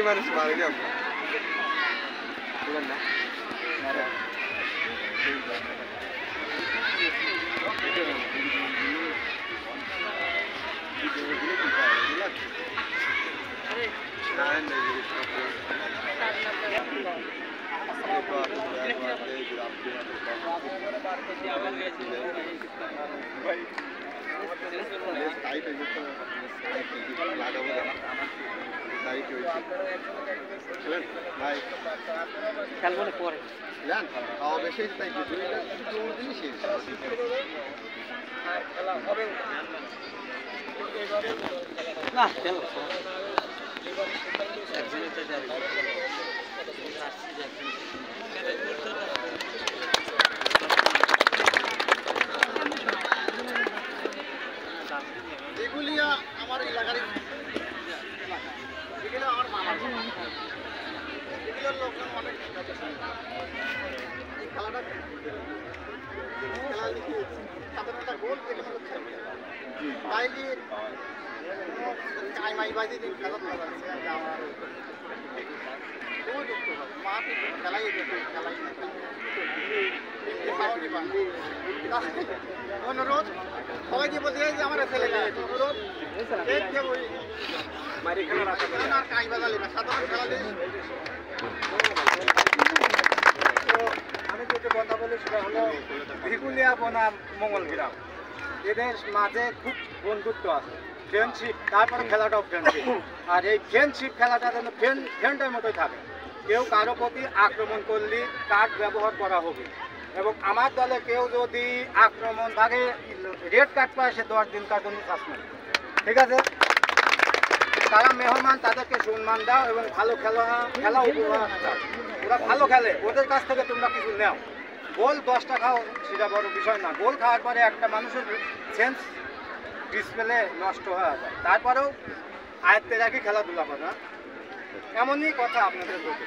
মানুষ মারে কেমন না খেলবো পরে খাওয়া বেশি তাই না খেলো এগুলিয়া আমার এলাকার এগুলো আমার মামার এগুলোর লোকজন অনেক এই খেলাটা খেলা দেখি তাদের একটা গোল কেটে হচ্ছে বাইরে কাইমাই বাইরে দিন খেলা যাচ্ছে আমার মাঠ খেলাই খেলাই অনুরোধ সবাইকে বলতে চাই যে আমার ছেলে অনুরোধ আর কাজ বাজালি না সাধারণ খেলা দিই আমি যেটা কথা বলি সেটা হলো ভিগুলিয়া বনাম মঙ্গলগ্রাম এদের মাঝে খুব বন্ধুত্ব আছে ফ্রেন্ডশিপ তারপরে খেলাটাও ফ্রেন্ডশিপ আর এই ফ্রেন্ডশিপ খেলাটা যেন ফ্রেন্ডের মতোই থাকে কেউ কারো প্রতি আক্রমণ করলে কার্ড ব্যবহার করা হবে এবং আমার দলে কেউ যদি আক্রমণ ভাগে রেড কার্ড পায় সে 10 দিন কার্ড শাসন ঠিক আছে তারা মেহমান তাদেরকে সম্মান দাও এবং ভালো খেলা উপহার দাও ওরা ভালো খেলে ওদের কাছ থেকে তোমরা কিছু নাও গোল 10টা খাও সেটা বড় বিষয় না গোল খাওয়ার পরে একটা মানুষের সেন্স ডিসপ্লে নষ্ট হয়ে যায় তারপরেও আয়ত্তে রাখি খেলাধুলা করা এমনই কথা আপনাদের বলতে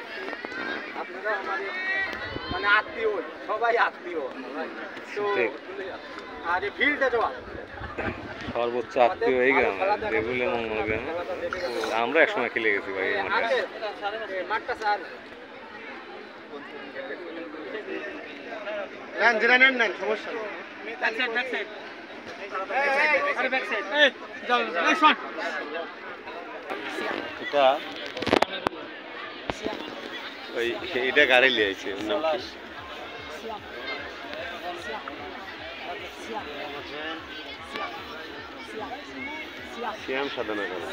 আপনারা আমাদের মানে আত্মীয় সবাই আত্মীয় তো আর এই ফিল্ডে যাওয়া সর্বোচ্চ আত্মীয় এই গ্রাম বেগুলিয়া মঙ্গল গ্রাম আমরা একসময় খেলে গেছি ভাই মাঠটা স্যার রান জিরা নেন সমস্যা এটা ওই এটা গাড়ি লিয়েছে শ্যাম সাধনা করে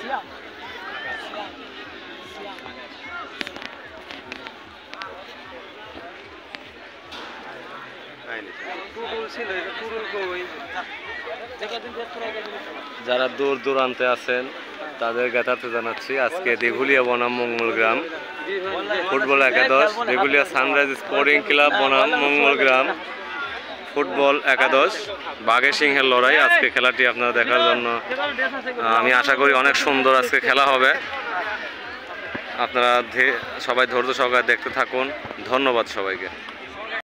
যারা দূর দূরান্তে আছেন তাদের জ্ঞাতার্থে জানাচ্ছি আজকে দেঘুলিয়া বনাম মঙ্গলগ্রাম ফুটবল একাদশ দেঘুলিয়া সানরাইজ স্পোর্টিং ক্লাব বনাম মঙ্গলগ্রাম ফুটবল একাদশ বাঘের সিংহের লড়াই আজকে খেলাটি আপনারা দেখার জন্য আমি আশা করি অনেক সুন্দর আজকে খেলা হবে আপনারা সবাই ধৈর্য সহকারে দেখতে থাকুন ধন্যবাদ সবাইকে।